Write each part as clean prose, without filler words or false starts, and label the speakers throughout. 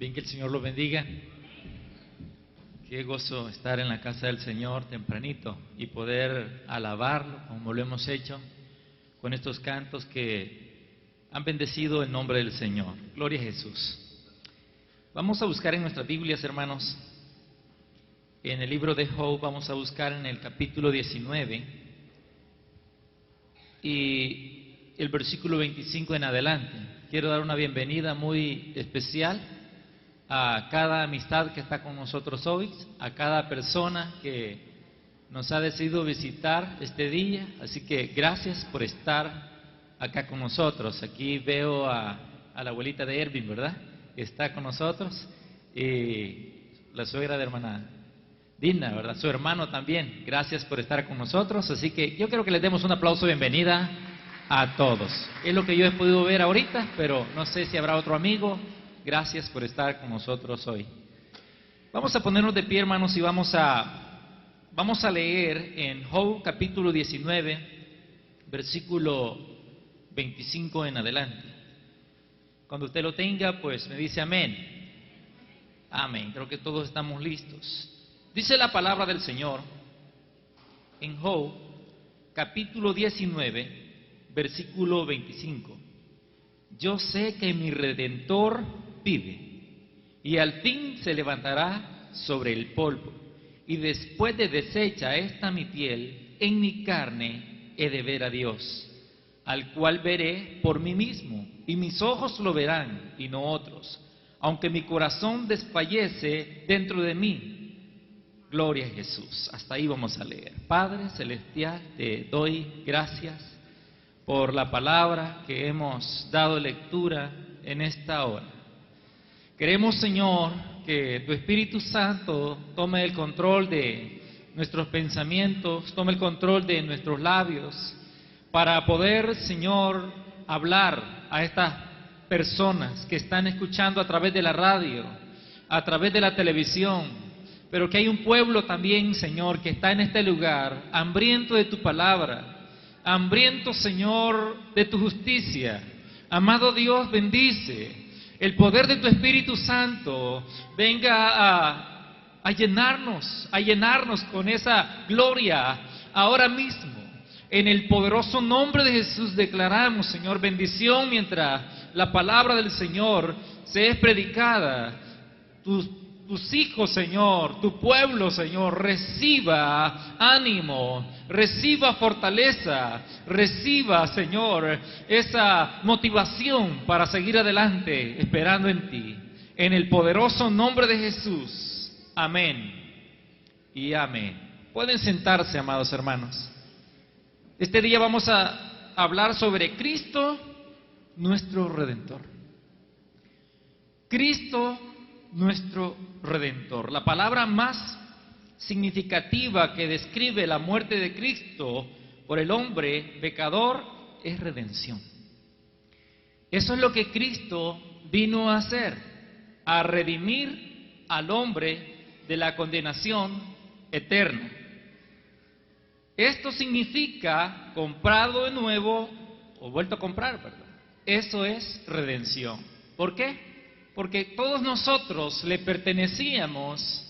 Speaker 1: Bien, que el Señor lo bendiga. Qué gozo estar en la casa del Señor tempranito y poder alabarlo como lo hemos hecho con estos cantos que han bendecido el nombre del Señor. Gloria a Jesús. Vamos a buscar en nuestras Biblias, hermanos, en el libro de Job. Vamos a buscar en el capítulo 19 y el versículo 25 en adelante. Quiero dar una bienvenida muy especial a cada amistad que está con nosotros hoy, a cada persona que nos ha decidido visitar este día. Así que gracias por estar acá con nosotros. Aquí veo a la abuelita de Ervin, ¿verdad?, que está con nosotros, y la suegra de hermana Dina, ¿verdad?, su hermano también. Gracias por estar con nosotros. Así que yo quiero que les demos un aplauso de bienvenida a todos. Es lo que yo he podido ver ahorita, pero no sé si habrá otro amigo. Gracias por estar con nosotros hoy. Vamos a ponernos de pie, hermanos, y vamos a leer en Job capítulo 19, versículo 25 en adelante. Cuando usted lo tenga, pues me dice amén. Amén. Creo que todos estamos listos. Dice la palabra del Señor en Job capítulo 19, versículo 25. Yo sé que mi Redentor vive, y al fin se levantará sobre el polvo, y después de deshecha esta mi piel, en mi carne he de ver a Dios, al cual veré por mí mismo, y mis ojos lo verán, y no otros, aunque mi corazón desfallece dentro de mí. Gloria a Jesús. Hasta ahí vamos a leer. Padre Celestial, te doy gracias por la palabra que hemos dado lectura en esta hora. Queremos, Señor, que tu Espíritu Santo tome el control de nuestros pensamientos, tome el control de nuestros labios, para poder, Señor, hablar a estas personas que están escuchando a través de la radio, a través de la televisión, pero que hay un pueblo también, Señor, que está en este lugar, hambriento de tu palabra, hambriento, Señor, de tu justicia. Amado Dios, bendice el poder de tu Espíritu Santo. Venga a llenarnos con esa gloria ahora mismo. En el poderoso nombre de Jesús declaramos, Señor, bendición mientras la palabra del Señor se es predicada. Tus hijos, Señor, tu pueblo, Señor, reciba ánimo, reciba fortaleza, reciba, Señor, esa motivación para seguir adelante esperando en ti. En el poderoso nombre de Jesús. Amén y amén. Pueden sentarse, amados hermanos. Este día vamos a hablar sobre Cristo, nuestro Redentor. Cristo, nuestro Redentor. La palabra más significativa que describe la muerte de Cristo por el hombre pecador es redención. Eso es lo que Cristo vino a hacer, a redimir al hombre de la condenación eterna. Esto significa comprado de nuevo o vuelto a comprar, perdón. Eso es redención. ¿Por qué? Porque todos nosotros le pertenecíamos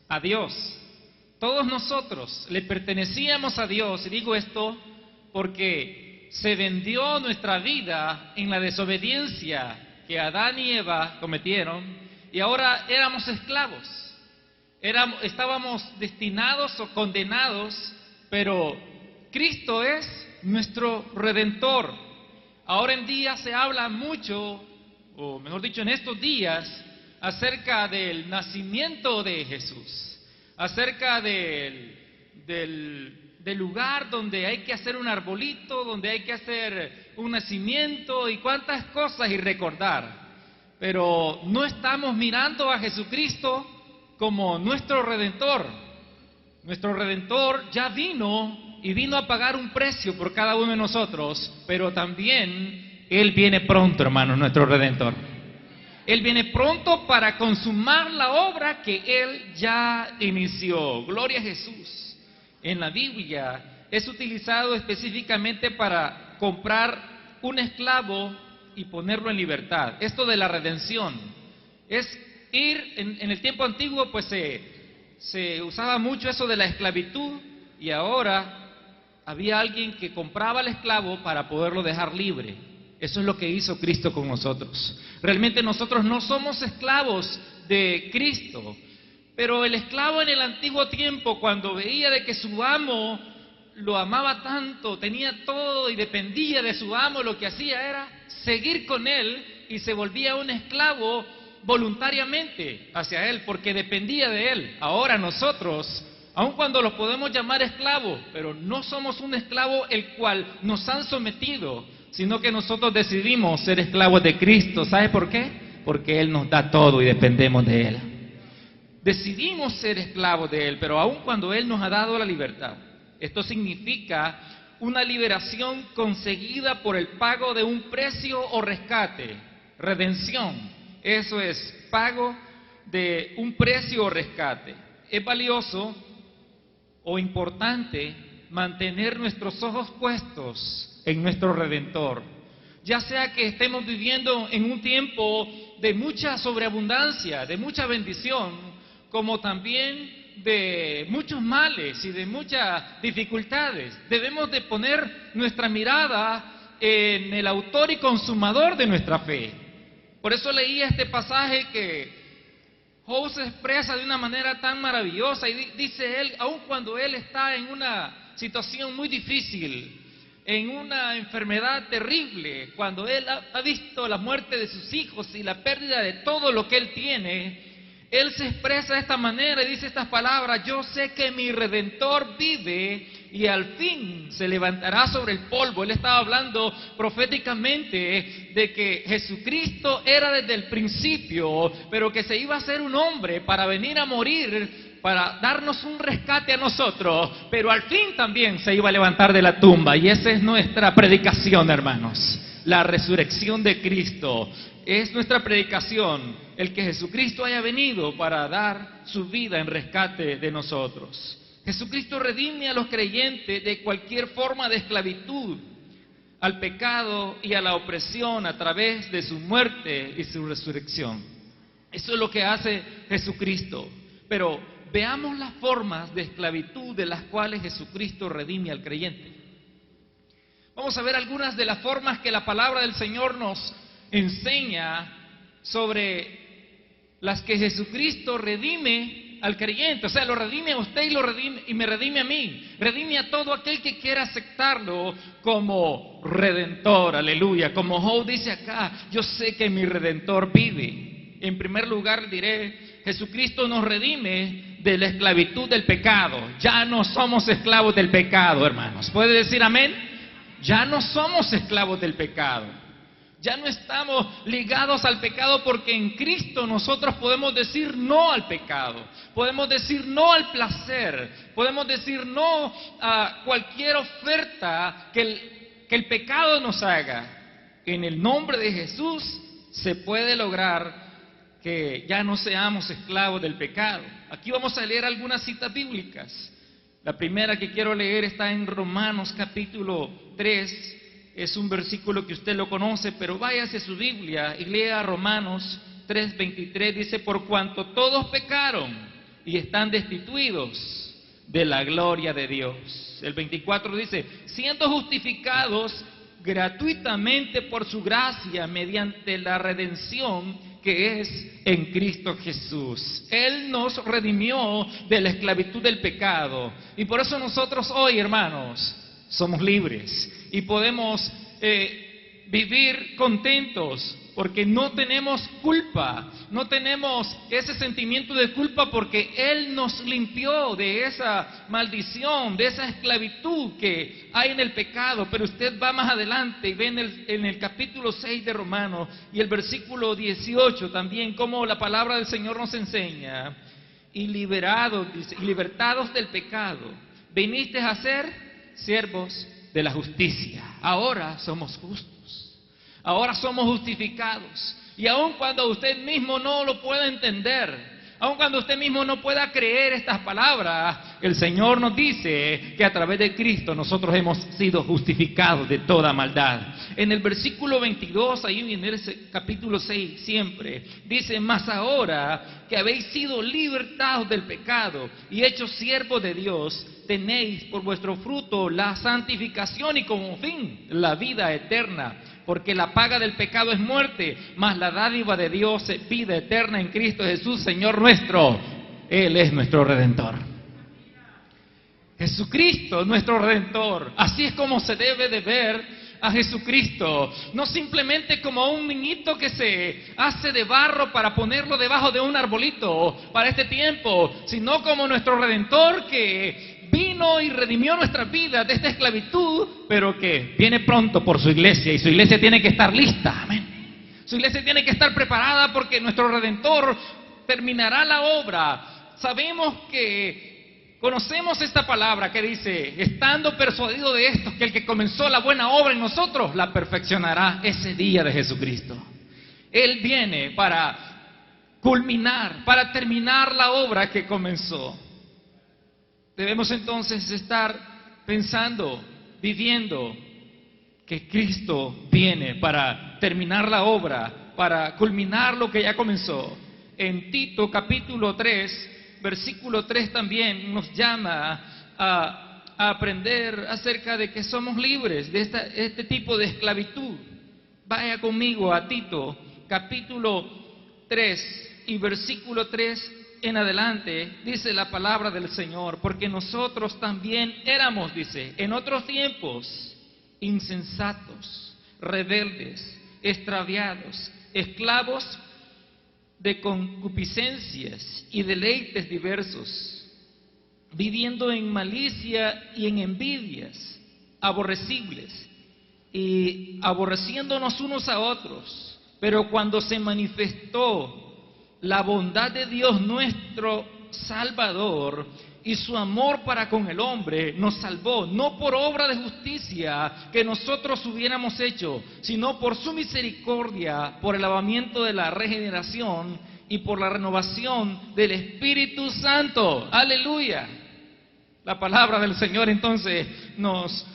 Speaker 1: a Dios. Todos nosotros le pertenecíamos a Dios. Y digo esto porque se vendió nuestra vida en la desobediencia que Adán y Eva cometieron, y ahora éramos esclavos. Estábamos destinados o condenados, pero Cristo es nuestro Redentor. Ahora en día se habla mucho, o mejor dicho, en estos días, acerca del nacimiento de Jesús, acerca del lugar donde hay que hacer un arbolito, donde hay que hacer un nacimiento y cuántas cosas y recordar. Pero no estamos mirando a Jesucristo como nuestro Redentor. Nuestro Redentor ya vino y vino a pagar un precio por cada uno de nosotros, pero también Él viene pronto, hermanos, nuestro Redentor. Él viene pronto para consumar la obra que Él ya inició. Gloria a Jesús. En la Biblia es utilizado específicamente para comprar un esclavo y ponerlo en libertad. Esto de la redención es en el tiempo antiguo pues se usaba mucho eso de la esclavitud, y ahora había alguien que compraba al esclavo para poderlo dejar libre. Eso es lo que hizo Cristo con nosotros. Realmente nosotros no somos esclavos de Cristo, pero el esclavo en el antiguo tiempo, cuando veía de que su amo lo amaba tanto, tenía todo y dependía de su amo, lo que hacía era seguir con él y se volvía un esclavo voluntariamente hacia él, porque dependía de él. Ahora nosotros, aun cuando los podemos llamar esclavos, pero no somos un esclavo el cual nos han sometido, sino que nosotros decidimos ser esclavos de Cristo. ¿Sabe por qué? Porque Él nos da todo y dependemos de Él. Decidimos ser esclavos de Él, pero aun cuando Él nos ha dado la libertad. Esto significa una liberación conseguida por el pago de un precio o rescate, redención. Eso es, pago de un precio o rescate. Es valioso o importante mantener nuestros ojos puestos en nuestro Redentor, ya sea que estemos viviendo en un tiempo de mucha sobreabundancia, de mucha bendición, como también de muchos males y de muchas dificultades. Debemos de poner nuestra mirada en el autor y consumador de nuestra fe. Por eso leía este pasaje que Job se expresa de una manera tan maravillosa, y dice él, aun cuando él está en una situación muy difícil, en una enfermedad terrible, cuando él ha visto la muerte de sus hijos y la pérdida de todo lo que él tiene, él se expresa de esta manera y dice estas palabras: yo sé que mi Redentor vive y al fin se levantará sobre el polvo. Él estaba hablando proféticamente de que Jesucristo era desde el principio, pero que se iba a hacer un hombre para venir a morir, para darnos un rescate a nosotros, pero al fin también se iba a levantar de la tumba. Y esa es nuestra predicación, hermanos. La resurrección de Cristo es nuestra predicación, el que Jesucristo haya venido para dar su vida en rescate de nosotros. Jesucristo redime a los creyentes de cualquier forma de esclavitud al pecado y a la opresión a través de su muerte y su resurrección. Eso es lo que hace Jesucristo. Pero veamos las formas de esclavitud de las cuales Jesucristo redime al creyente. Vamos a ver algunas de las formas que la palabra del Señor nos enseña sobre las que Jesucristo redime al creyente. O sea, lo redime a usted y me redime a mí. Redime a todo aquel que quiera aceptarlo como Redentor, aleluya. Como Job dice acá, yo sé que mi Redentor vive. En primer lugar diré, Jesucristo nos redime de la esclavitud del pecado. Ya no somos esclavos del pecado, hermanos. ¿Puede decir amén? Ya no somos esclavos del pecado. Ya no estamos ligados al pecado, porque en Cristo nosotros podemos decir no al pecado. Podemos decir no al placer. Podemos decir no a cualquier oferta que el pecado nos haga. En el nombre de Jesús se puede lograr que ya no seamos esclavos del pecado. Aquí vamos a leer algunas citas bíblicas. La primera que quiero leer está en Romanos capítulo 3. Es un versículo que usted lo conoce, pero váyase a su Biblia y lea Romanos 3:23. Dice: por cuanto todos pecaron y están destituidos de la gloria de Dios. El 24 dice: siendo justificados gratuitamente por su gracia mediante la redención que es en Cristo Jesús. Él nos redimió de la esclavitud del pecado, y por eso nosotros hoy, hermanos, somos libres y podemos vivir contentos, porque no tenemos culpa, no tenemos ese sentimiento de culpa, porque Él nos limpió de esa maldición, de esa esclavitud que hay en el pecado. Pero usted va más adelante y ve en el capítulo 6 de Romanos y el versículo 18 también, como la palabra del Señor nos enseña: y liberados, dice, y libertados del pecado, viniste a ser siervos de la justicia. Ahora somos justos, ahora somos justificados. Y aun cuando usted mismo no lo pueda entender, Aun cuando usted mismo no pueda creer estas palabras, el Señor nos dice que a través de Cristo nosotros hemos sido justificados de toda maldad. En el versículo 22, ahí en ese capítulo 6 siempre, dice: mas ahora que habéis sido libertados del pecado y hechos siervos de Dios, tenéis por vuestro fruto la santificación y como fin la vida eterna. Porque la paga del pecado es muerte, mas la dádiva de Dios es vida eterna en Cristo Jesús, Señor nuestro. Él es nuestro Redentor. Jesucristo, nuestro Redentor. Así es como se debe de ver a Jesucristo. No simplemente como un niñito que se hace de barro para ponerlo debajo de un arbolito para este tiempo, sino como nuestro Redentor que vino y redimió nuestras vidas de esta esclavitud, pero que viene pronto por su iglesia, y su iglesia tiene que estar lista, amén. Su iglesia tiene que estar preparada porque nuestro Redentor terminará la obra. Sabemos que conocemos esta palabra que dice: estando persuadido de esto, que el que comenzó la buena obra en nosotros la perfeccionará ese día de Jesucristo. Él viene para culminar, para terminar la obra que comenzó. Debemos entonces estar pensando, viviendo, que Cristo viene para terminar la obra, para culminar lo que ya comenzó. En Tito capítulo 3, versículo 3 también nos llama a aprender acerca de que somos libres de este tipo de esclavitud. Vaya conmigo a Tito capítulo 3 y versículo 3 en adelante. Dice la palabra del Señor: porque nosotros también éramos, dice, en otros tiempos insensatos, rebeldes, extraviados, esclavos de concupiscencias y deleites diversos, viviendo en malicia y en envidias, aborrecibles y aborreciéndonos unos a otros. Pero cuando se manifestó la bondad de Dios nuestro Salvador y su amor para con el hombre, nos salvó, no por obra de justicia que nosotros hubiéramos hecho, sino por su misericordia, por el lavamiento de la regeneración y por la renovación del Espíritu Santo. ¡Aleluya! La palabra del Señor entonces nos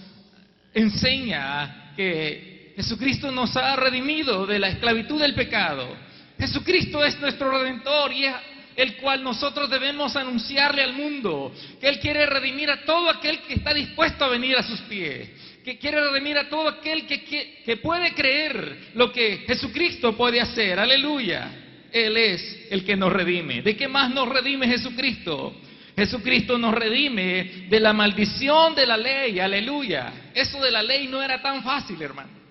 Speaker 1: enseña que Jesucristo nos ha redimido de la esclavitud del pecado. Jesucristo es nuestro Redentor y es el cual nosotros debemos anunciarle al mundo, que Él quiere redimir a todo aquel que está dispuesto a venir a sus pies, que quiere redimir a todo aquel que puede creer lo que Jesucristo puede hacer. Aleluya. Él es el que nos redime. ¿De qué más nos redime Jesucristo? Jesucristo nos redime de la maldición de la ley. Aleluya. Eso de la ley no era tan fácil, hermano.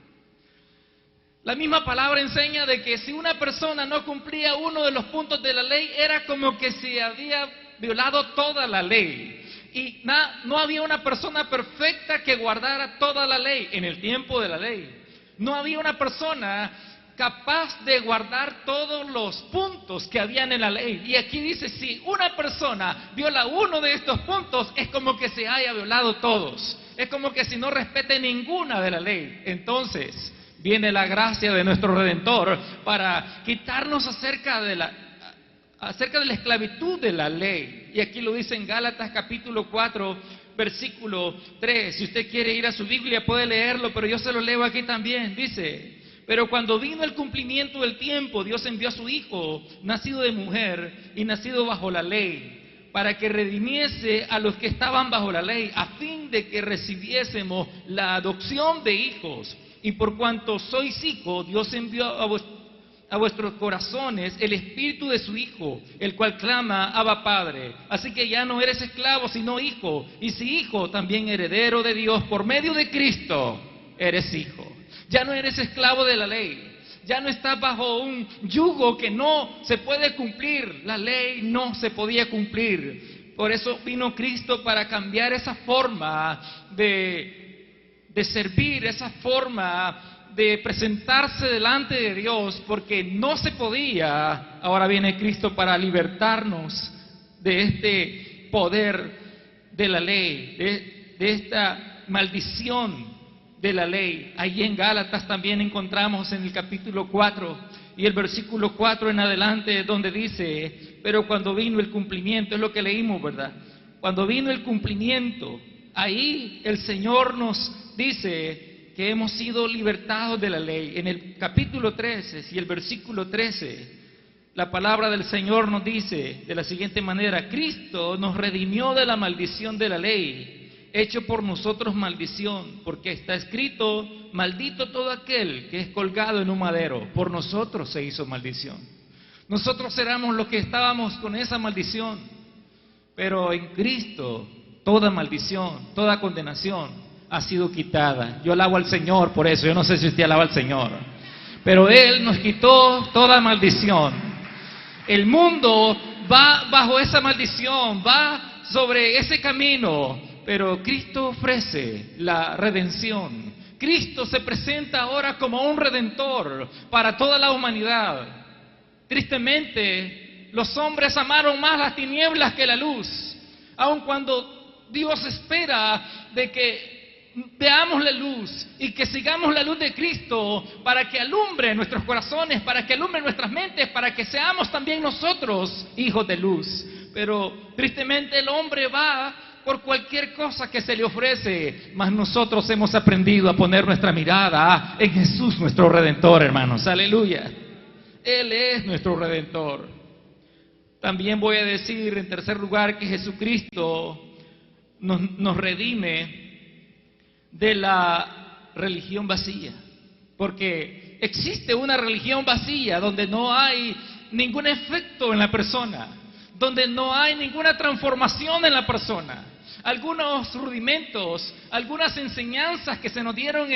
Speaker 1: La misma palabra enseña de que si una persona no cumplía uno de los puntos de la ley, era como que se había violado toda la ley. Y no había una persona perfecta que guardara toda la ley en el tiempo de la ley. No había una persona capaz de guardar todos los puntos que habían en la ley. Y aquí dice, si una persona viola uno de estos puntos, es como que se haya violado todos. Es como que si no respete ninguna de la ley. Entonces viene la gracia de nuestro Redentor para quitarnos acerca de la esclavitud de la ley. Y aquí lo dice en Gálatas capítulo 4, versículo 3. Si usted quiere ir a su Biblia puede leerlo, pero yo se lo leo aquí también. Dice: pero cuando vino el cumplimiento del tiempo, Dios envió a su Hijo, nacido de mujer y nacido bajo la ley, para que redimiese a los que estaban bajo la ley, a fin de que recibiésemos la adopción de hijos. Y por cuanto sois hijos, Dios envió a vuestros corazones el Espíritu de su Hijo, el cual clama: Abba, Padre. Así que ya no eres esclavo, sino hijo. Y si hijo, también heredero de Dios. Por medio de Cristo eres hijo. Ya no eres esclavo de la ley. Ya no estás bajo un yugo que no se puede cumplir. La ley no se podía cumplir. Por eso vino Cristo para cambiar esa forma de servir, esa forma de presentarse delante de Dios, porque no se podía. Ahora viene Cristo para libertarnos de este poder de la ley, de esta maldición de la ley. Allí en Gálatas también encontramos en el capítulo 4 y el versículo 4 en adelante, donde dice: pero cuando vino el cumplimiento, es lo que leímos, ¿verdad? Cuando vino el cumplimiento, ahí el Señor nos dice que hemos sido libertados de la ley. En el capítulo 13 y el versículo 13, la palabra del Señor nos dice de la siguiente manera: Cristo nos redimió de la maldición de la ley, hecho por nosotros maldición, porque está escrito: maldito todo aquel que es colgado en un madero. Por nosotros se hizo maldición. Nosotros éramos los que estábamos con esa maldición, pero en Cristo toda maldición, toda condenación ha sido quitada. Yo alabo al Señor por eso. Yo no sé si usted alaba al Señor, pero Él nos quitó toda maldición. El mundo va bajo esa maldición, va sobre ese camino, pero Cristo ofrece la redención. Cristo se presenta ahora como un redentor para toda la humanidad. Tristemente, los hombres amaron más las tinieblas que la luz, aun cuando Dios espera de que veamos la luz y que sigamos la luz de Cristo para que alumbre nuestros corazones, para que alumbre nuestras mentes, para que seamos también nosotros hijos de luz. Pero tristemente el hombre va por cualquier cosa que se le ofrece, mas nosotros hemos aprendido a poner nuestra mirada en Jesús, nuestro Redentor, hermanos. Aleluya. Él es nuestro Redentor. También voy a decir en tercer lugar que Jesucristo nos redime de la religión vacía, porque existe una religión vacía donde no hay ningún efecto en la persona, donde no hay ninguna transformación en la persona. Algunos rudimentos, algunas enseñanzas que se nos dieron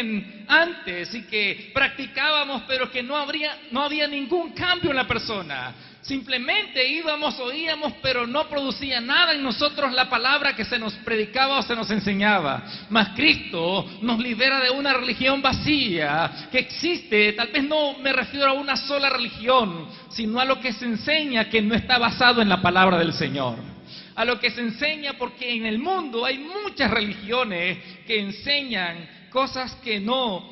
Speaker 1: antes y que practicábamos, pero que no había ningún cambio en la persona. Simplemente íbamos, oíamos, pero no producía nada en nosotros la palabra que se nos predicaba o se nos enseñaba. Mas Cristo nos libera de una religión vacía que existe. Tal vez no me refiero a una sola religión, sino a lo que se enseña que no está basado en la palabra del Señor. A lo que se enseña, porque en el mundo hay muchas religiones que enseñan cosas que no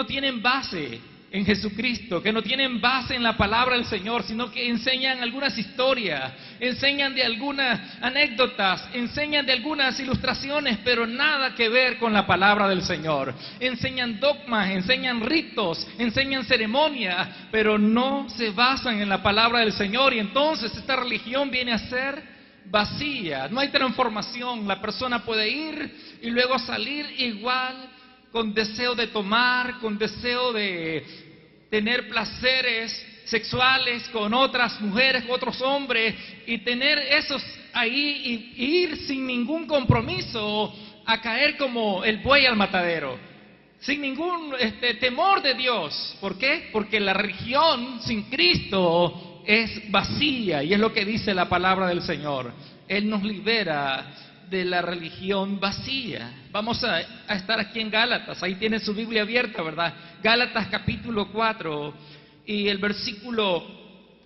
Speaker 1: tienen base en Jesucristo, que no tienen base en la palabra del Señor, sino que enseñan algunas historias, enseñan de algunas anécdotas, enseñan de algunas ilustraciones, pero nada que ver con la palabra del Señor. Enseñan dogmas, enseñan ritos, enseñan ceremonias, pero no se basan en la palabra del Señor, y entonces esta religión viene a ser vacía. No hay transformación. La persona puede ir y luego salir igual, con deseo de tomar, con deseo de tener placeres sexuales con otras mujeres, otros hombres, y tener esos ahí y ir sin ningún compromiso a caer como el buey al matadero, sin ningún temor de Dios. ¿Por qué? Porque la religión sin Cristo es vacía, y es lo que dice la palabra del Señor. Él nos libera de la religión vacía. Vamos a estar aquí en Gálatas. Ahí tiene su Biblia abierta, ¿verdad? Gálatas capítulo 4 y el versículo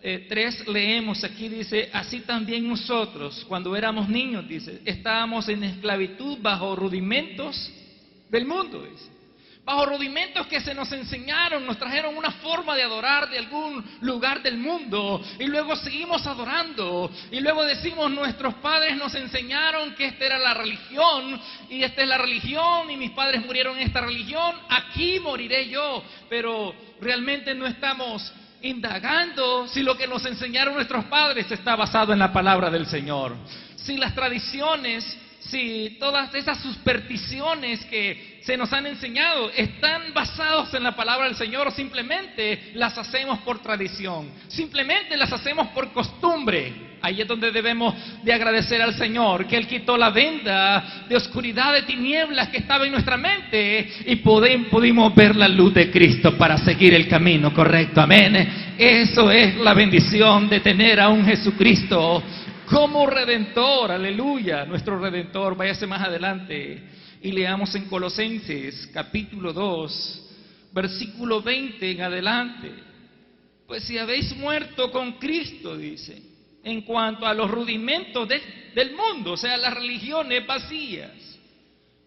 Speaker 1: 3 leemos aquí, dice: así también nosotros, cuando éramos niños, dice, estábamos en esclavitud bajo rudimentos del mundo, dice. Bajo rudimentos que se nos enseñaron, nos trajeron una forma de adorar de algún lugar del mundo, y luego seguimos adorando, y luego decimos: nuestros padres nos enseñaron que esta era la religión, y esta es la religión, y mis padres murieron en esta religión, aquí moriré yo. Pero realmente no estamos indagando si lo que nos enseñaron nuestros padres está basado en la palabra del Señor, si las tradiciones, si todas esas supersticiones que se nos han enseñado están basados en la palabra del Señor, o simplemente las hacemos por tradición, simplemente las hacemos por costumbre. Ahí es donde debemos de agradecer al Señor, que Él quitó la venda de oscuridad, de tinieblas que estaba en nuestra mente, y pudimos ver la luz de Cristo para seguir el camino correcto. Amén. Eso es la bendición de tener a un Jesucristo como Redentor. Aleluya, nuestro Redentor. Váyase más adelante y leamos en Colosenses capítulo 2, versículo 20 en adelante. Pues si habéis muerto con Cristo, dice, en cuanto a los rudimentos del mundo, o sea, las religiones vacías,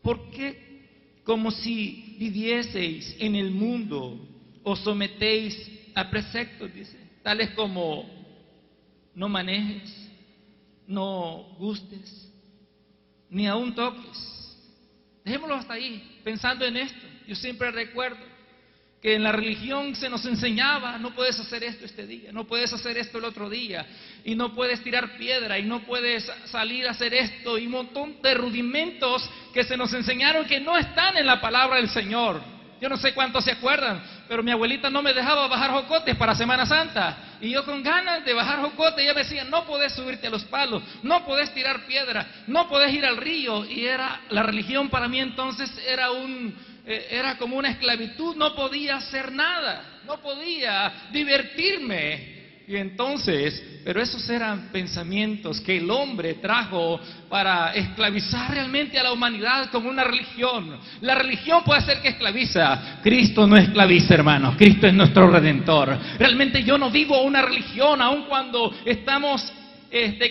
Speaker 1: porque como si vivieseis en el mundo, os sometéis
Speaker 2: a preceptos, dice, tales como no manejes, no gustes, ni aún toques. Dejémoslo hasta ahí, pensando en esto. Yo siempre recuerdo que en la religión se nos enseñaba: no puedes hacer esto este día, no puedes hacer esto el otro día, y no puedes tirar piedra, y no puedes salir a hacer esto, y un montón de rudimentos que se nos enseñaron que no están en la palabra del Señor. Yo no sé cuántos se acuerdan, pero mi abuelita no me dejaba bajar jocotes para Semana Santa, y yo con ganas de bajar jocotes, ella me decía: no podés subirte a los palos, no podés tirar piedra, no podés ir al río. Y la religión para mí entonces era como una esclavitud. No podía hacer nada, no podía divertirme. Y entonces, pero esos eran pensamientos que el hombre trajo para esclavizar realmente a la humanidad con una religión. La religión puede ser que esclaviza. Cristo no esclaviza, hermanos. Cristo es nuestro Redentor. Realmente yo no vivo una religión, aun cuando estamos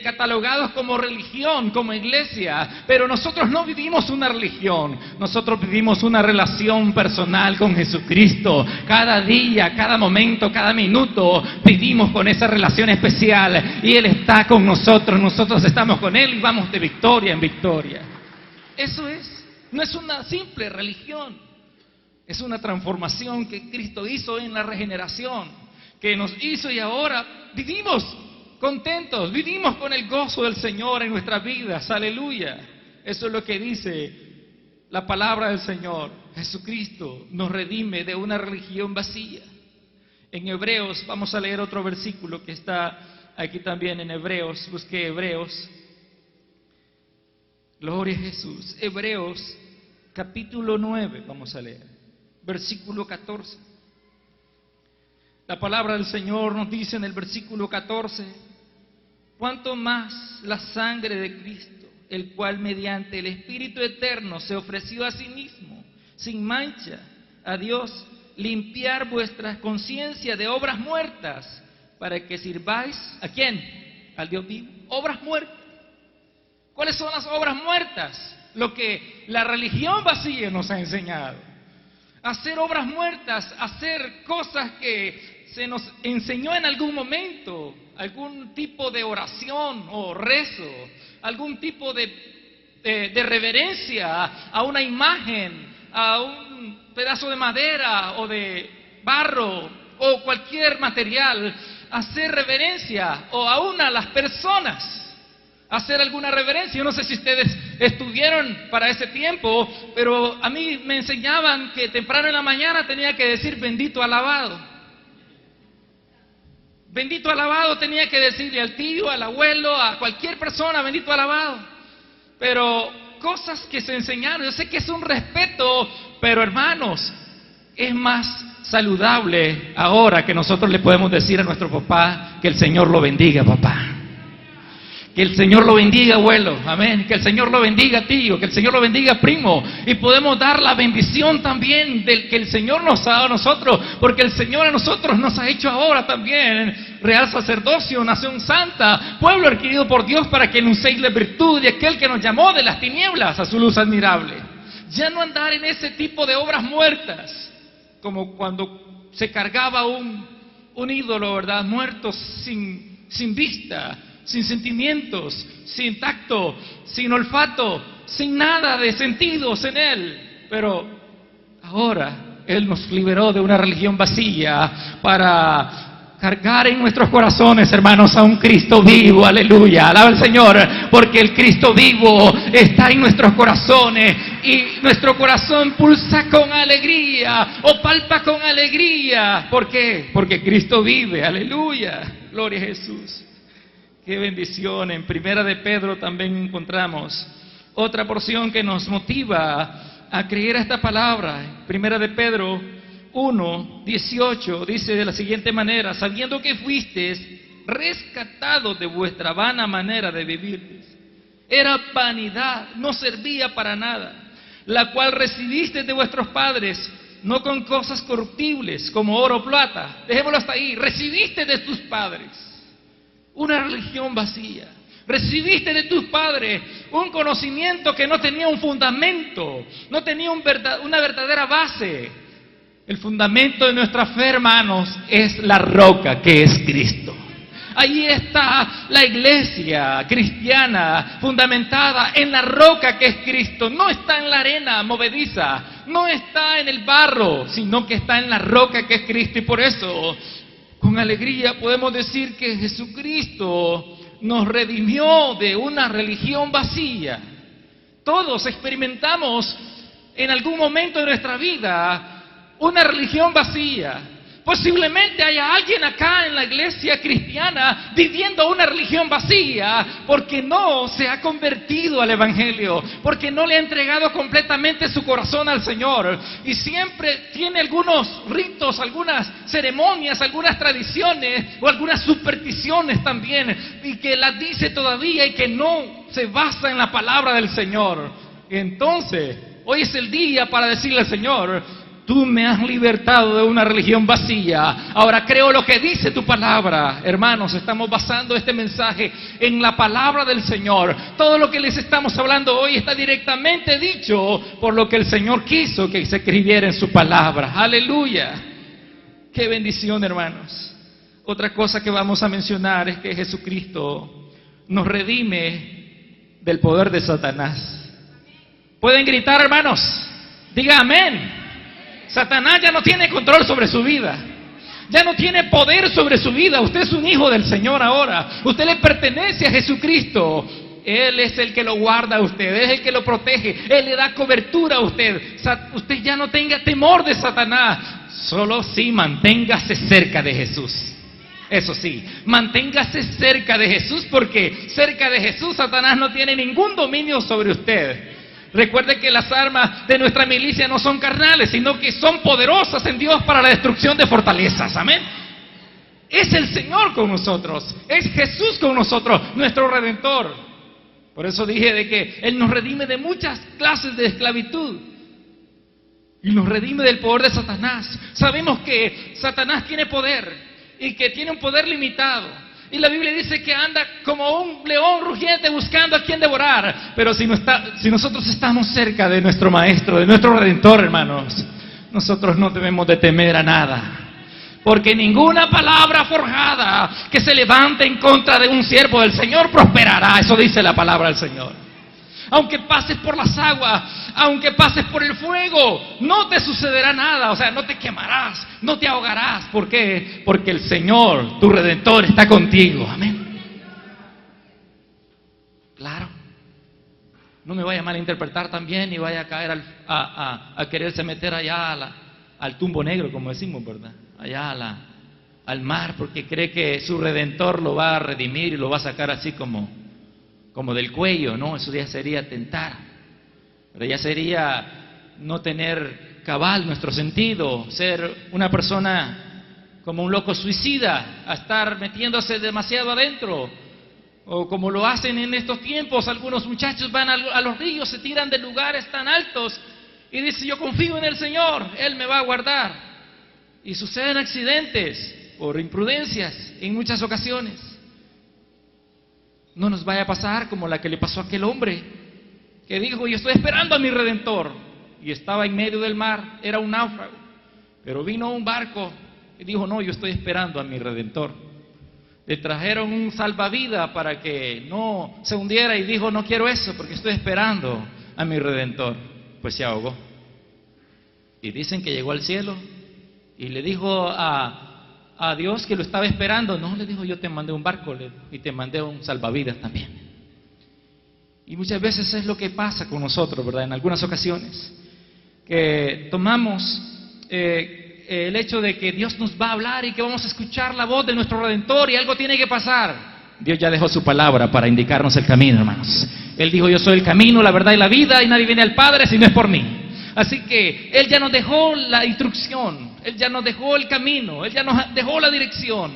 Speaker 2: catalogados como religión, como iglesia, pero nosotros no vivimos una religión, nosotros vivimos una relación personal con Jesucristo. Cada día, cada momento, cada minuto vivimos con esa relación especial, y Él está con nosotros, nosotros estamos con Él, y vamos de victoria en victoria. Eso no es una simple religión, es una transformación que Cristo hizo en la regeneración, que nos hizo, y ahora vivimos contentos, vivimos con el gozo del Señor en nuestras vidas. Aleluya. Eso es lo que dice la palabra del Señor. Jesucristo nos redime de una religión vacía. En Hebreos, vamos a leer otro versículo que está aquí también en Hebreos. Busqué Hebreos. Gloria a Jesús. Hebreos capítulo 9, vamos a leer, versículo 14. La palabra del Señor nos dice en el versículo 14: cuánto más la sangre de Cristo, el cual mediante el Espíritu Eterno se ofreció a sí mismo, sin mancha, a Dios, limpiar vuestra conciencia de obras muertas, para que sirváis, ¿a quién? Al Dios vivo. Obras muertas. ¿Cuáles son las obras muertas? Lo que la religión vacía nos ha enseñado. Hacer obras muertas, hacer cosas que se nos enseñó en algún momento, algún tipo de oración o rezo, algún tipo de reverencia a una imagen, a un pedazo de madera o de barro o cualquier material, hacer reverencia, o aún a las personas, hacer alguna reverencia. Yo no sé si ustedes estuvieron para ese tiempo, pero a mí me enseñaban que temprano en la mañana tenía que decir bendito alabado. Bendito alabado tenía que decirle al tío, al abuelo, a cualquier persona, bendito alabado. Pero cosas que se enseñaron, yo sé que es un respeto, pero hermanos, es más saludable ahora que nosotros le podemos decir a nuestro papá: que el Señor lo bendiga, papá. Que el Señor lo bendiga, abuelo, amén. Que el Señor lo bendiga, tío. Que el Señor lo bendiga, primo. Y podemos dar la bendición también del que el Señor nos ha dado a nosotros, porque el Señor a nosotros nos ha hecho ahora también real sacerdocio, nación santa, pueblo adquirido por Dios, para que anunciéis la virtud de aquel que nos llamó de las tinieblas a su luz admirable. Ya no andar en ese tipo de obras muertas, como cuando se cargaba un ídolo, ¿verdad? Muerto, sin vista, sin sentimientos, sin tacto, sin olfato, sin nada de sentidos en él. Pero ahora Él nos liberó de una religión vacía para cargar en nuestros corazones, hermanos, a un Cristo vivo. Aleluya, alaba al Señor, porque el Cristo vivo está en nuestros corazones, y nuestro corazón pulsa con alegría, o palpa con alegría. ¿Por qué? Porque Cristo vive. Aleluya, gloria a Jesús. Qué bendición. En Primera de Pedro también encontramos otra porción que nos motiva a creer a esta palabra. Primera de Pedro 1:18 dice de la siguiente manera: sabiendo que fuisteis rescatados de vuestra vana manera de vivir, era vanidad, no servía para nada, la cual recibisteis de vuestros padres, no con cosas corruptibles como oro o plata. Dejémoslo hasta ahí. Recibiste de tus padres una religión vacía. Recibiste de tus padres un conocimiento que no tenía un fundamento, no tenía una verdadera base. El fundamento de nuestra fe, hermanos, es la roca que es Cristo. Ahí está la iglesia cristiana fundamentada en la roca que es Cristo. No está en la arena movediza, no está en el barro, sino que está en la roca que es Cristo. Y por eso, con alegría podemos decir que Jesucristo nos redimió de una religión vacía. Todos experimentamos en algún momento de nuestra vida una religión vacía. Posiblemente haya alguien acá en la iglesia cristiana viviendo una religión vacía porque no se ha convertido al evangelio, porque no le ha entregado completamente su corazón al Señor y siempre tiene algunos ritos, algunas ceremonias, algunas tradiciones o algunas supersticiones también, y que las dice todavía y que no se basa en la palabra del Señor. Entonces, hoy es el día para decirle al Señor: tú me has libertado de una religión vacía. Ahora creo lo que dice tu palabra. Hermanos, estamos basando este mensaje en la palabra del Señor. Todo lo que les estamos hablando hoy está directamente dicho por lo que el Señor quiso que se escribiera en su palabra. Aleluya. Qué bendición, hermanos. Otra cosa que vamos a mencionar es que Jesucristo nos redime del poder de Satanás. ¿Pueden gritar, hermanos? Diga amén. Satanás ya no tiene control sobre su vida, ya no tiene poder sobre su vida. Usted es un hijo del Señor ahora, usted le pertenece a Jesucristo. Él es el que lo guarda a usted, es el que lo protege, Él le da cobertura a usted. Usted ya no tenga temor de Satanás, solo sí manténgase cerca de Jesús. Eso sí, manténgase cerca de Jesús, porque cerca de Jesús Satanás no tiene ningún dominio sobre usted. Recuerde que las armas de nuestra milicia no son carnales, sino que son poderosas en Dios para la destrucción de fortalezas. Amén. Es el Señor con nosotros, es Jesús con nosotros, nuestro Redentor. Por eso dije de que Él nos redime de muchas clases de esclavitud y nos redime del poder de Satanás. Sabemos que Satanás tiene poder y que tiene un poder limitado. Y la Biblia dice que anda como un león rugiente buscando a quien devorar. Pero si nosotros estamos cerca de nuestro Maestro, de nuestro Redentor, hermanos, nosotros no debemos de temer a nada. Porque ninguna palabra forjada que se levante en contra de un siervo del Señor prosperará. Eso dice la palabra del Señor. Aunque pases por las aguas, aunque pases por el fuego, no te sucederá nada. O sea, no te quemarás, no te ahogarás. ¿Por qué? Porque el Señor, tu Redentor, está contigo. Amén. Claro. No me vaya a malinterpretar también y vaya a caer a quererse meter allá al tumbo negro, como decimos, ¿verdad? Allá al mar, porque cree que su Redentor lo va a redimir y lo va a sacar así como del cuello. No, eso ya sería tentar, pero ya sería no tener cabal nuestro sentido, ser una persona como un loco suicida, a estar metiéndose demasiado adentro, o como lo hacen en estos tiempos. Algunos muchachos van a los ríos, se tiran de lugares tan altos y dicen: yo confío en el Señor, Él me va a guardar. Y suceden accidentes por imprudencias en muchas ocasiones. No nos vaya a pasar como la que le pasó a aquel hombre que dijo: yo estoy esperando a mi Redentor, y estaba en medio del mar, era un náufrago, pero vino un barco y dijo: no, yo estoy esperando a mi Redentor. Le trajeron un salvavidas para que no se hundiera y dijo: no quiero eso porque estoy esperando a mi Redentor. Pues se ahogó. Y dicen que llegó al cielo y le dijo a Dios que lo estaba esperando. No, le dijo: yo te mandé un barco y te mandé un salvavidas también. Y muchas veces es lo que pasa con nosotros, ¿verdad? En algunas ocasiones que tomamos el hecho de que Dios nos va a hablar y que vamos a escuchar la voz de nuestro Redentor y algo tiene que pasar. Dios ya dejó su palabra para indicarnos el camino, hermanos. Él dijo: yo soy el camino, la verdad y la vida, y nadie viene al Padre si no es por mí. Así que Él ya nos dejó la instrucción, Él ya nos dejó el camino, Él ya nos dejó la dirección.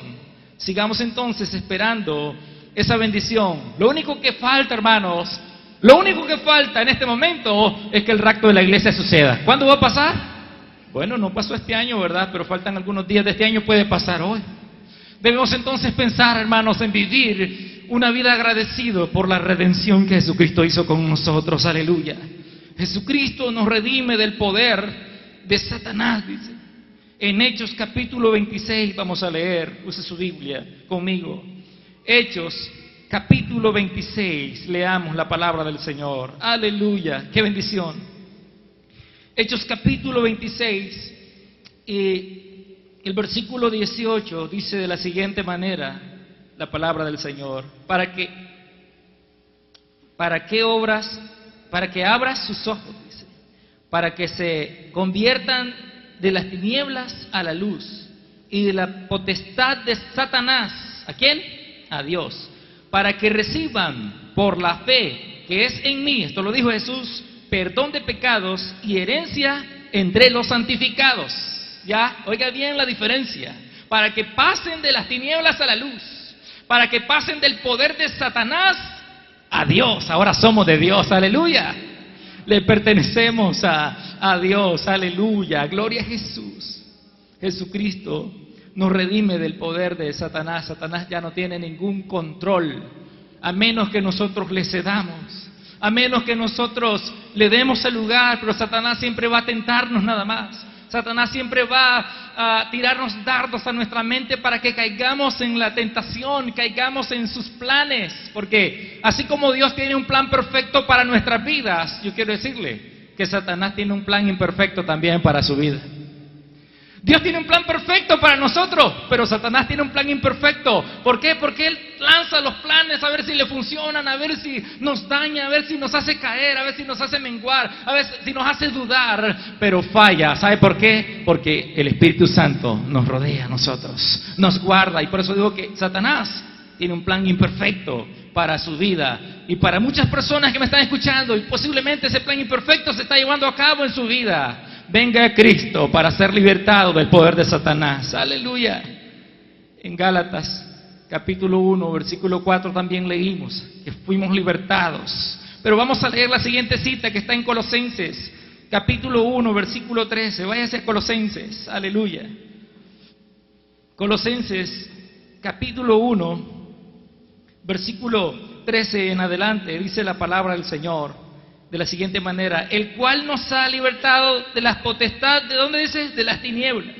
Speaker 2: Sigamos entonces esperando esa bendición. Lo único que falta, hermanos, lo único que falta en este momento es que el rapto de la iglesia suceda. ¿Cuándo va a pasar? Bueno, no pasó este año, ¿verdad? Pero faltan algunos días de este año, puede pasar hoy. Debemos entonces pensar, hermanos, en vivir una vida agradecido por la redención que Jesucristo hizo con nosotros. Aleluya. Jesucristo nos redime del poder de Satanás, dice. En Hechos capítulo 26 vamos a leer, use su Biblia conmigo. Hechos capítulo 26, leamos la palabra del Señor. Aleluya, qué bendición. Hechos capítulo 26 y el versículo 18 dice de la siguiente manera la palabra del Señor: para que abras sus ojos, dice, para que se conviertan de las tinieblas a la luz y de la potestad de Satanás. ¿A quién? A Dios. Para que reciban por la fe que es en mí, esto lo dijo Jesús, perdón de pecados y herencia entre los santificados. Ya, oiga bien la diferencia. Para que pasen de las tinieblas a la luz, para que pasen del poder de Satanás a Dios. Ahora somos de Dios, aleluya. Le pertenecemos a Dios, aleluya. Gloria a Jesús. Jesucristo nos redime del poder de Satanás. Satanás ya no tiene ningún control, a menos que nosotros le cedamos, a menos que nosotros le demos el lugar. Pero Satanás siempre va a tentarnos nada más. Satanás siempre va a tirarnos dardos a nuestra mente para que caigamos en la tentación, caigamos en sus planes. Porque así como Dios tiene un plan perfecto para nuestras vidas, yo quiero decirle que Satanás tiene un plan imperfecto también para su vida. Dios tiene un plan perfecto para nosotros, pero Satanás tiene un plan imperfecto. ¿Por qué? Porque Él lanza los planes a ver si le funcionan, a ver si nos daña, a ver si nos hace caer, a ver si nos hace menguar, a ver si nos hace dudar, pero falla. ¿Sabe por qué? Porque el Espíritu Santo nos rodea a nosotros, nos guarda. Y por eso digo que Satanás tiene un plan imperfecto para su vida. Y para muchas personas que me están escuchando, y posiblemente ese plan imperfecto se está llevando a cabo en su vida. Venga a Cristo para ser libertado del poder de Satanás. Aleluya. En Gálatas capítulo 1, versículo 4 también leímos que fuimos libertados. Pero vamos a leer la siguiente cita que está en Colosenses capítulo 1, versículo 13. Váyase a Colosenses. Aleluya. Colosenses capítulo 1, versículo 13 en adelante, dice la palabra del Señor de la siguiente manera: el cual nos ha libertado de las potestades, ¿de dónde dice? De las tinieblas,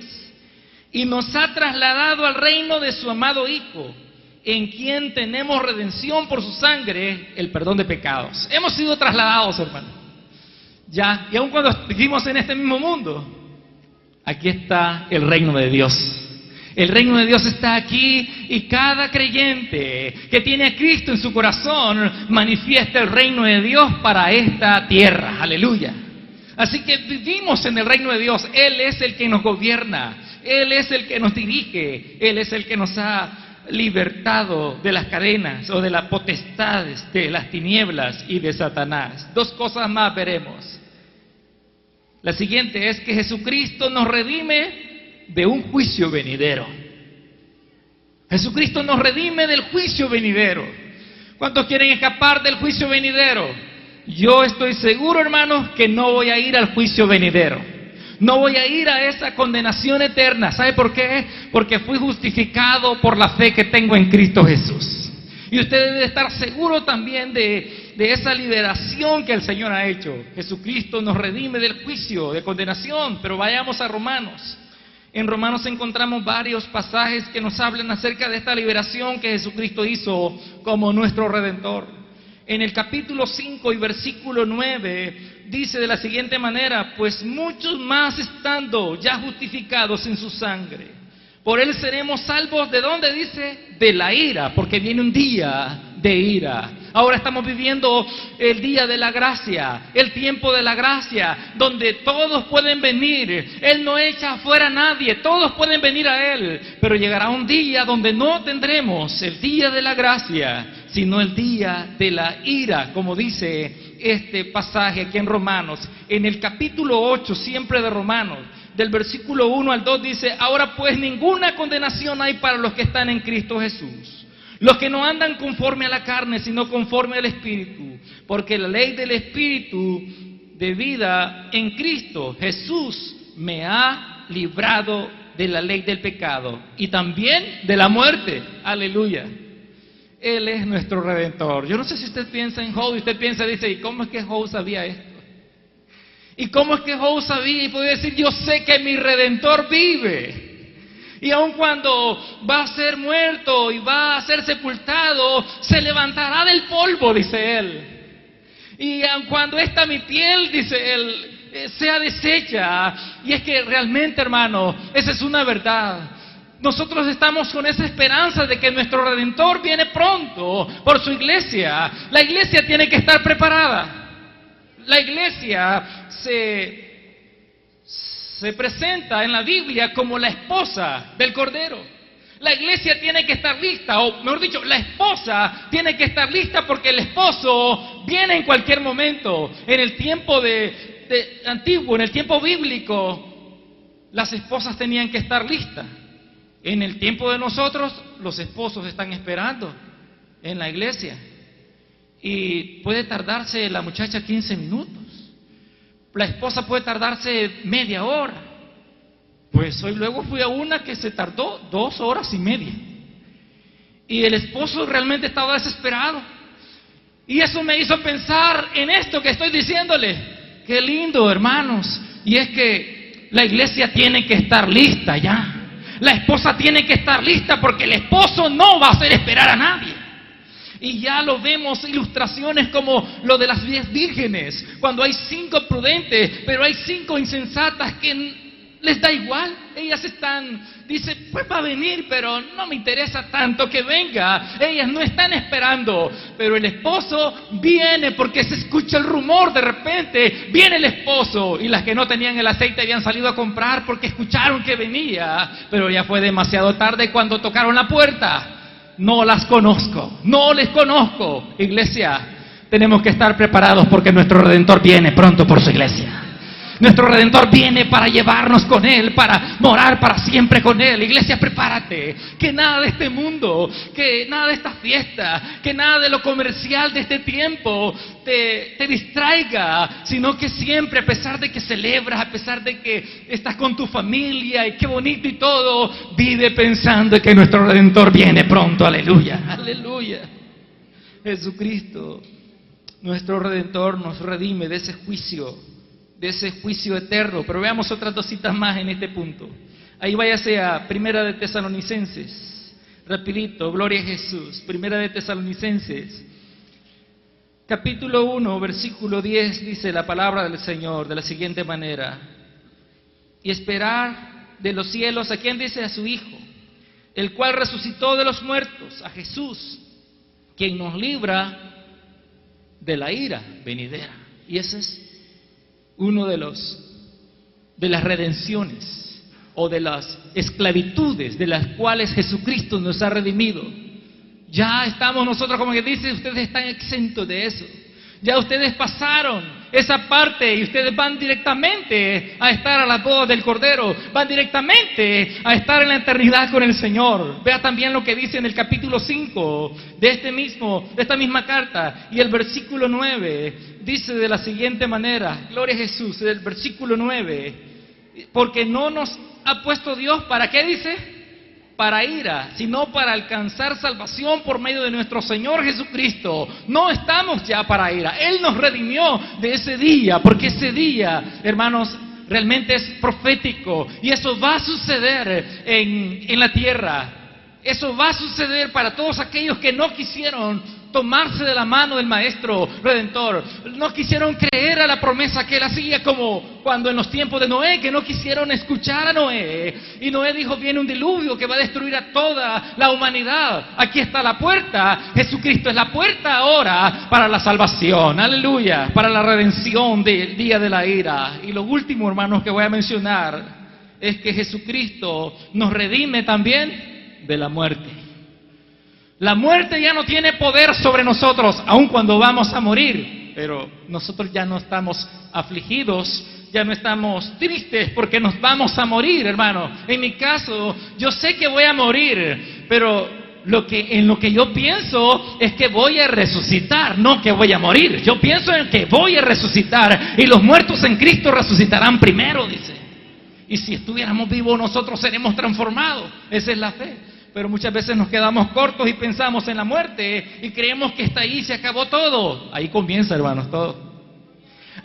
Speaker 2: y nos ha trasladado al reino de su amado Hijo, en quien tenemos redención por su sangre, el perdón de pecados. Hemos sido trasladados, hermano. Ya, y aun cuando vivimos en este mismo mundo, aquí está el reino de Dios. El reino de Dios está aquí, y cada creyente que tiene a Cristo en su corazón manifiesta el reino de Dios para esta tierra. Aleluya. Así que vivimos en el reino de Dios. Él es el que nos gobierna, Él es el que nos dirige, Él es el que nos ha libertado de las cadenas o de las potestades de las tinieblas y de Satanás. Dos cosas más veremos. La siguiente es que Jesucristo nos redime de un juicio venidero. Jesucristo nos redime del juicio venidero. ¿Cuántos quieren escapar del juicio venidero? Yo estoy seguro, hermanos, que no voy a ir al juicio venidero. No voy a ir a esa condenación eterna. ¿Sabe por qué? Porque fui justificado por la fe que tengo en Cristo Jesús. Y usted debe estar seguro también de esa liberación que el Señor ha hecho. Jesucristo nos redime del juicio, de condenación. Pero vayamos a Romanos. En Romanos encontramos varios pasajes que nos hablan acerca de esta liberación que Jesucristo hizo como nuestro Redentor. En el capítulo 5 y versículo 9 dice de la siguiente manera: pues muchos más estando ya justificados en su sangre, por Él seremos salvos. ¿De dónde dice? De la ira, porque viene un día de ira. Ahora estamos viviendo el día de la gracia, el tiempo de la gracia, donde todos pueden venir. Él no echa afuera a nadie, todos pueden venir a Él. Pero llegará un día donde no tendremos el día de la gracia, sino el día de la ira, como dice este pasaje aquí en Romanos. En el capítulo 8, siempre de Romanos, del versículo 1 al 2 dice: ahora pues ninguna condenación hay para los que están en Cristo Jesús, los que no andan conforme a la carne, sino conforme al Espíritu. Porque la ley del Espíritu de vida en Cristo Jesús me ha librado de la ley del pecado y también de la muerte. Aleluya. Él es nuestro Redentor. Yo no sé si usted piensa en Job, y usted piensa, dice: ¿y cómo es que Job sabía esto? ¿Y cómo es que Job sabía y podía decir, yo sé que mi Redentor vive? Y aun cuando va a ser muerto y va a ser sepultado, se levantará del polvo, dice él. Y aun cuando esta mi piel, dice él, sea deshecha. Y es que realmente, hermano, esa es una verdad. Nosotros estamos con esa esperanza de que nuestro Redentor viene pronto por su iglesia. La iglesia tiene que estar preparada. La iglesia se presenta en la Biblia como la esposa del Cordero. La iglesia tiene que estar lista, o mejor dicho, la esposa tiene que estar lista porque el esposo viene en cualquier momento. En el tiempo antiguo, en el tiempo bíblico, las esposas tenían que estar listas. En el tiempo de nosotros, los esposos están esperando en la iglesia. Y puede tardarse la muchacha 15 minutos. La esposa puede tardarse media hora. Pues hoy luego fui a una que se tardó 2 horas y media. Y el esposo realmente estaba desesperado. Y eso me hizo pensar en esto que estoy diciéndole. Qué lindo, hermanos. Y es que la iglesia tiene que estar lista ya. La esposa tiene que estar lista porque el esposo no va a hacer esperar a nadie. Y ya lo vemos, ilustraciones como lo de las 10 vírgenes, cuando hay 5 prudentes, pero hay 5 insensatas que les da igual. Ellas dice, pues va a venir, pero no me interesa tanto que venga. Ellas no están esperando, pero el esposo viene porque se escucha el rumor de repente, viene el esposo. Y las que no tenían el aceite habían salido a comprar porque escucharon que venía, pero ya fue demasiado tarde cuando tocaron la puerta. No las conozco, no les conozco. Iglesia, tenemos que estar preparados porque nuestro Redentor viene pronto por su iglesia. Nuestro Redentor viene para llevarnos con Él, para morar para siempre con Él. Iglesia, prepárate. Que nada de este mundo, que nada de esta fiesta, que nada de lo comercial de este tiempo te distraiga, sino que siempre, a pesar de que celebras, a pesar de que estás con tu familia y qué bonito y todo, vive pensando que nuestro Redentor viene pronto. Aleluya, aleluya. Jesucristo, nuestro Redentor, nos redime de ese juicio eterno. Pero veamos otras 2 citas más en este punto. Ahí váyase a Primera de Tesalonicenses, rapidito, gloria a Jesús. Primera de Tesalonicenses, capítulo 1, versículo 10, dice la palabra del Señor de la siguiente manera: y esperar de los cielos, ¿a quién dice? A su Hijo, el cual resucitó de los muertos, a Jesús, quien nos libra de la ira venidera. Y ese es uno de las redenciones o de las esclavitudes de las cuales Jesucristo nos ha redimido. Ya estamos nosotros, como que dice, ustedes están exentos de eso. Ya ustedes pasaron esa parte y ustedes van directamente a estar a las bodas del Cordero, van directamente a estar en la eternidad con el Señor. Vea también lo que dice en el capítulo 5 de esta misma carta, y el versículo 9 dice de la siguiente manera, gloria a Jesús, el versículo 9, porque no nos ha puesto Dios, ¿para qué dice? Para ira, sino para alcanzar salvación por medio de nuestro Señor Jesucristo. No estamos ya para ira. Él nos redimió de ese día, porque ese día, hermanos, realmente es profético. Y eso va a suceder en la tierra. Eso va a suceder para todos aquellos que no quisieron tomarse de la mano del Maestro Redentor, no quisieron creer a la promesa que Él hacía, como cuando en los tiempos de Noé, que no quisieron escuchar a Noé, y Noé dijo, viene un diluvio que va a destruir a toda la humanidad. Aquí está la puerta, Jesucristo es la puerta ahora para la salvación, aleluya, para la redención del día de la ira. Y lo último, hermanos, que voy a mencionar es que Jesucristo nos redime también de la muerte. La muerte ya no tiene poder sobre nosotros, aun cuando vamos a morir, pero nosotros ya no estamos afligidos, ya no estamos tristes porque nos vamos a morir, hermano. En mi caso, yo sé que voy a morir, pero en lo que yo pienso es que voy a resucitar, no que voy a morir. Yo pienso en que voy a resucitar, y los muertos en Cristo resucitarán primero, dice. Y si estuviéramos vivos, nosotros seremos transformados. Esa es la fe. Pero muchas veces nos quedamos cortos y pensamos en la muerte y creemos que está ahí, se acabó todo. Ahí comienza, hermanos, todo.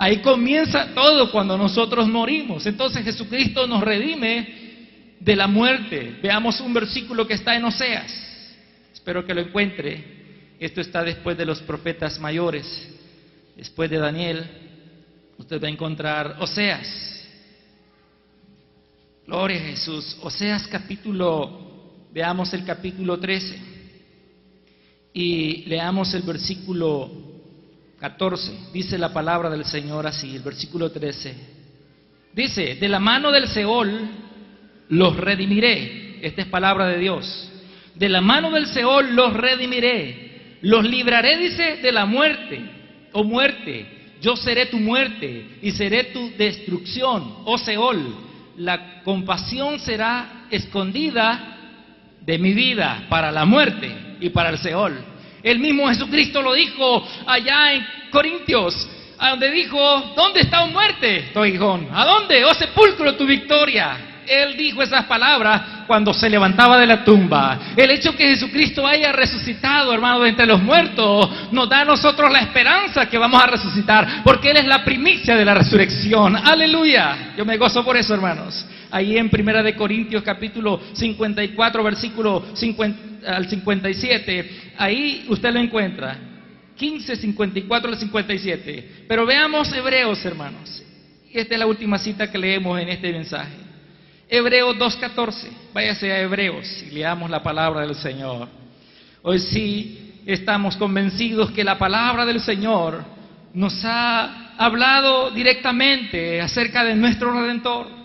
Speaker 2: Ahí comienza todo cuando nosotros morimos. Entonces Jesucristo nos redime de la muerte. Veamos un versículo que está en Oseas. Espero que lo encuentre. Esto está después de los profetas mayores. Después de Daniel, usted va a encontrar Oseas. Gloria a Jesús. Oseas veamos el capítulo 13. Y leamos el versículo 14, dice la palabra del Señor así, el versículo 13. Dice, de la mano del Seol los redimiré. Esta es palabra de Dios. De la mano del Seol los redimiré. Los libraré, dice, de la muerte. Oh muerte, yo seré tu muerte y seré tu destrucción. Oh Seol, la compasión será escondida de mi vida para la muerte y para el Seol. El mismo Jesucristo lo dijo allá en Corintios, a donde dijo, ¿dónde está, oh muerte, tu aguijón? ¿A dónde, oh sepulcro, tu victoria? Él dijo esas palabras cuando se levantaba de la tumba. El hecho que Jesucristo haya resucitado, hermano, de entre los muertos, nos da a nosotros la esperanza que vamos a resucitar, porque Él es la primicia de la resurrección. ¡Aleluya! Yo me gozo por eso, hermanos. Ahí en 1 Corintios capítulo 54, versículo 50 al 57, ahí usted lo encuentra, 15, 54 al 57. Pero veamos Hebreos, hermanos. Esta es la última cita que leemos en este mensaje. Hebreos 2:14. Váyase a Hebreos y leamos la palabra del Señor. Hoy sí estamos convencidos que la palabra del Señor nos ha hablado directamente acerca de nuestro Redentor.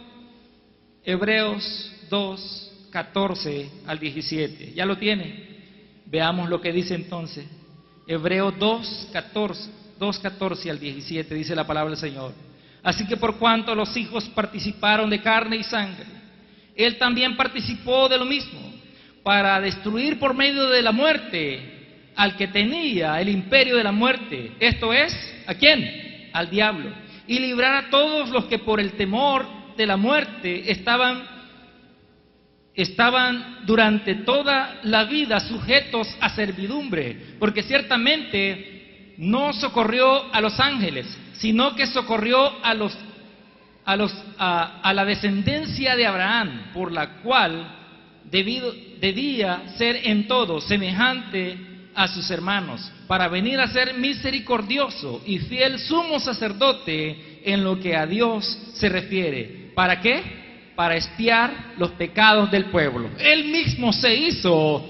Speaker 2: Hebreos 2:14 al 17. ¿Ya lo tiene? Veamos lo que dice entonces. Hebreos 2:14 al 17 dice la palabra del Señor. Así que por cuanto los hijos participaron de carne y sangre, Él también participó de lo mismo, para destruir por medio de la muerte al que tenía el imperio de la muerte. Esto es, ¿a quién? Al diablo. Y librar a todos los que por el temor de la muerte estaban durante toda la vida sujetos a servidumbre, porque ciertamente no socorrió a los ángeles, sino que socorrió a la descendencia de Abraham, por la cual debía ser en todo semejante a sus hermanos, para venir a ser misericordioso y fiel sumo sacerdote en lo que a Dios se refiere. ¿Para qué? Para expiar los pecados del pueblo. Él mismo se hizo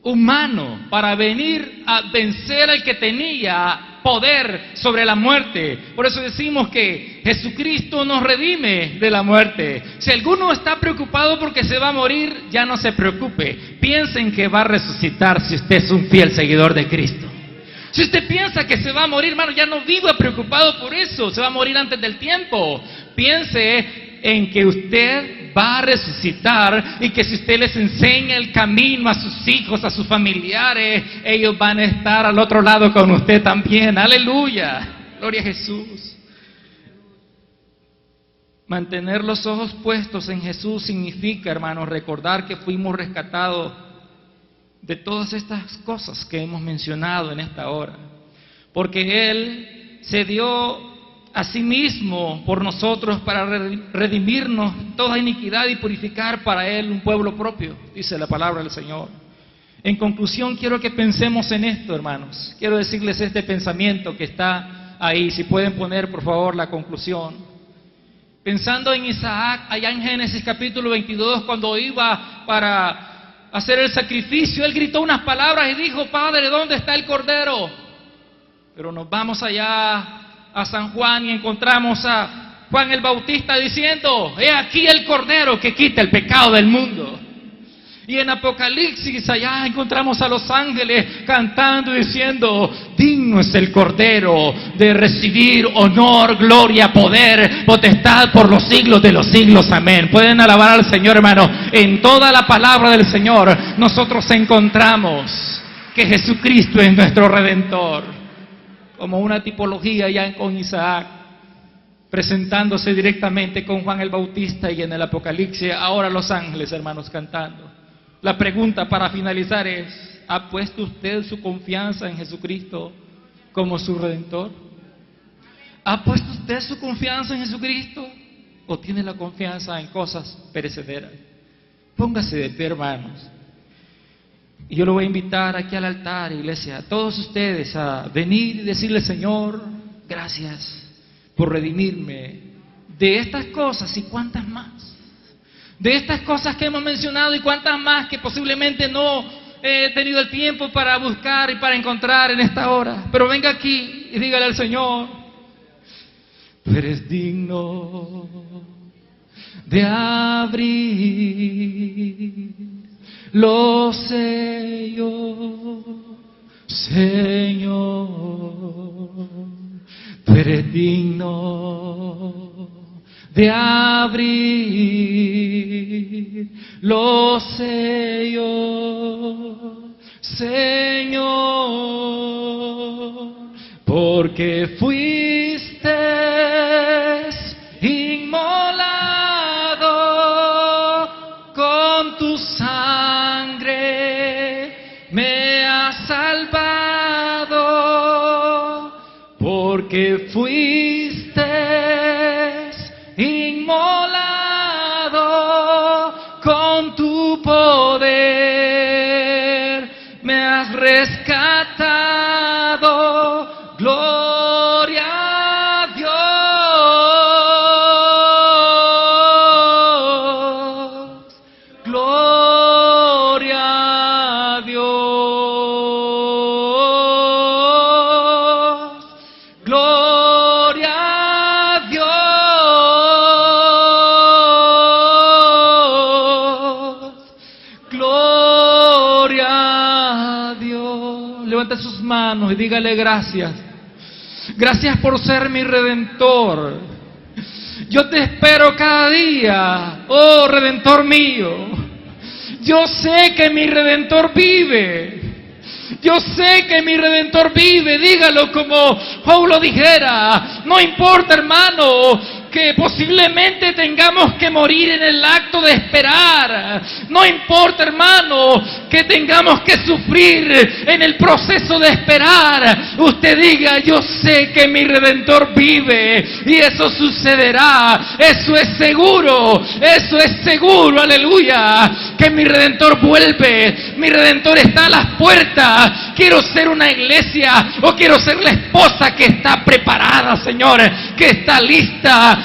Speaker 2: humano para venir a vencer al que tenía poder sobre la muerte. Por eso decimos que Jesucristo nos redime de la muerte. Si alguno está preocupado porque se va a morir, ya no se preocupe. Piensen que va a resucitar si usted es un fiel seguidor de Cristo. Si usted piensa que se va a morir, hermano, ya no viva preocupado por eso. Se va a morir antes del tiempo. Piense en que usted va a resucitar y que si usted les enseña el camino a sus hijos, a sus familiares, ellos van a estar al otro lado con usted también. Aleluya, gloria a Jesús. Mantener los ojos puestos en Jesús significa, hermanos, recordar que fuimos rescatados de todas estas cosas que hemos mencionado en esta hora, porque Él se dio a sí mismo por nosotros para redimirnos toda iniquidad y purificar para Él un pueblo propio, dice la palabra del Señor. En conclusión, quiero que pensemos en esto, hermanos. Quiero decirles este pensamiento que está ahí. Si pueden poner, por favor, la conclusión. Pensando en Isaac, allá en Génesis capítulo 22, cuando iba para hacer el sacrificio, él gritó unas palabras y dijo: Padre, ¿dónde está el cordero? Pero nos vamos allá a San Juan y encontramos a Juan el Bautista diciendo: he aquí el cordero que quita el pecado del mundo. Y en Apocalipsis allá encontramos a los ángeles cantando y diciendo: digno es el cordero de recibir honor, gloria, poder, potestad por los siglos de los siglos. Amén. Pueden alabar al Señor, hermano. En toda la palabra del Señor nosotros encontramos que Jesucristo es nuestro Redentor, como una tipología ya con Isaac, presentándose directamente con Juan el Bautista, y en el Apocalipsis ahora los ángeles, hermanos, cantando. La pregunta para finalizar es: ¿ha puesto usted su confianza en Jesucristo como su Redentor? ¿Ha puesto usted su confianza en Jesucristo o tiene la confianza en cosas perecederas? Póngase de pie, hermanos. Y yo lo voy a invitar aquí al altar, iglesia, a todos ustedes a venir y decirle: Señor, gracias por redimirme de estas cosas y cuántas más. De estas cosas que hemos mencionado y cuántas más que posiblemente no he tenido el tiempo para buscar y para encontrar en esta hora. Pero venga aquí y dígale al Señor: tú eres digno de abrir los sellos, Señor. Tú eres digno de abrir los sellos, Señor, porque fuiste inmolado con tu sangre, me has salvado, porque fuiste inmolado con tu poder, me has rescatado, gloria a Dios, gloria a Dios, gloria a Dios, gloria a Dios. Levante sus manos y dígale: gracias. Gracias por ser mi Redentor. Yo te espero cada día, oh Redentor mío. Yo sé que mi Redentor vive. Yo sé que mi Redentor vive. Dígalo como Pablo dijera: no importa, hermano, que posiblemente tengamos que morir en el acto de esperar. No importa, hermano, que tengamos que sufrir en el proceso de esperar. Usted diga: yo sé que mi Redentor vive y eso sucederá. Eso es seguro, aleluya, que mi Redentor vuelve. Mi Redentor está a las puertas. Quiero ser una iglesia, o quiero ser la esposa que está preparada, Señor, que está lista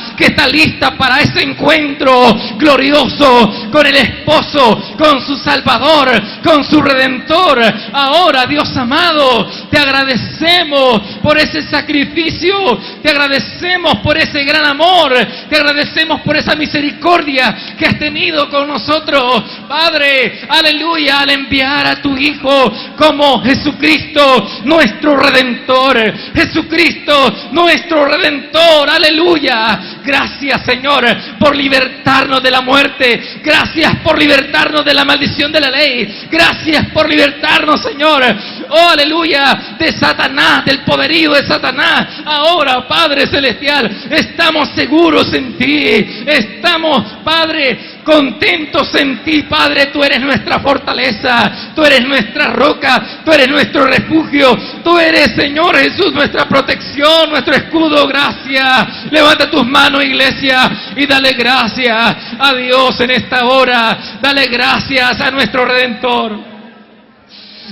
Speaker 2: para ese encuentro glorioso con el esposo, con su Salvador, con su Redentor. Ahora, Dios amado, te agradecemos por ese sacrificio, te agradecemos por ese gran amor, te agradecemos por esa misericordia que has tenido con nosotros, Padre, aleluya, al enviar a tu Hijo como Jesucristo, nuestro Redentor. Jesucristo, nuestro Redentor, aleluya. Gracias, Señor, por libertarnos de la muerte. Gracias por libertarnos de la maldición de la ley. Gracias por libertarnos, Señor, oh aleluya, de Satanás, del poderío de Satanás. Ahora, Padre Celestial, estamos seguros en ti. Estamos, Padre, contentos en ti, Padre. Tú eres nuestra fortaleza, tú eres nuestra roca, tú eres nuestro refugio, tú eres, Señor Jesús, nuestra protección, nuestro escudo. Gracias. Levanta tus manos, iglesia, y dale gracias a Dios en esta hora. Dale gracias a nuestro Redentor.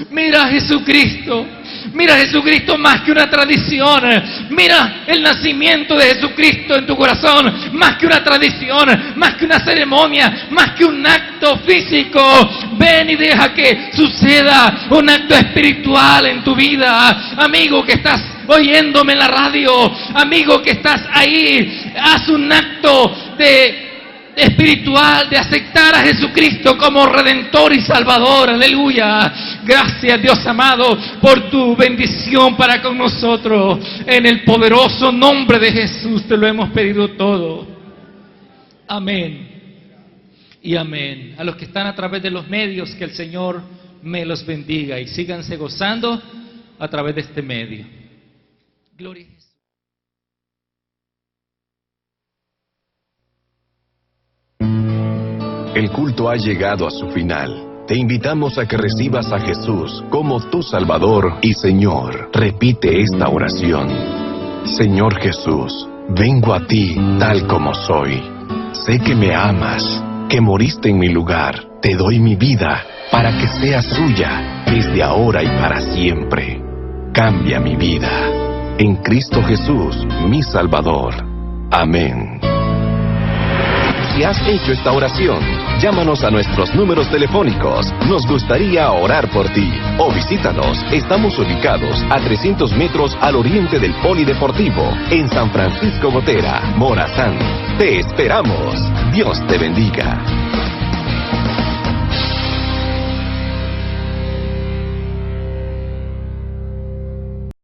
Speaker 2: Mira a Jesucristo. Mira a Jesucristo más que una tradición. Mira el nacimiento de Jesucristo en tu corazón más que una tradición, más que una ceremonia, más que un acto físico. Ven y deja que suceda un acto espiritual en tu vida. Amigo que estás oyéndome en la radio, amigo que estás ahí, haz un acto espiritual de aceptar a Jesucristo como Redentor y Salvador. Aleluya. Gracias, Dios amado, por tu bendición para con nosotros. En el poderoso nombre de Jesús te lo hemos pedido todo. Amén y amén. A los que están a través de los medios, que el Señor me los bendiga y síganse gozando a través de este medio. Gloria a Jesús.
Speaker 3: El culto ha llegado a su final. Te invitamos a que recibas a Jesús como tu Salvador y Señor. Repite esta oración. Señor Jesús, vengo a ti tal como soy. Sé que me amas, que moriste en mi lugar. Te doy mi vida para que sea suya desde ahora y para siempre. Cambia mi vida. En Cristo Jesús, mi Salvador. Amén. Si has hecho esta oración, llámanos a nuestros números telefónicos. Nos gustaría orar por ti. O visítanos. Estamos ubicados a 300 metros al oriente del Polideportivo, en San Francisco Gotera, Morazán. Te esperamos. Dios te bendiga.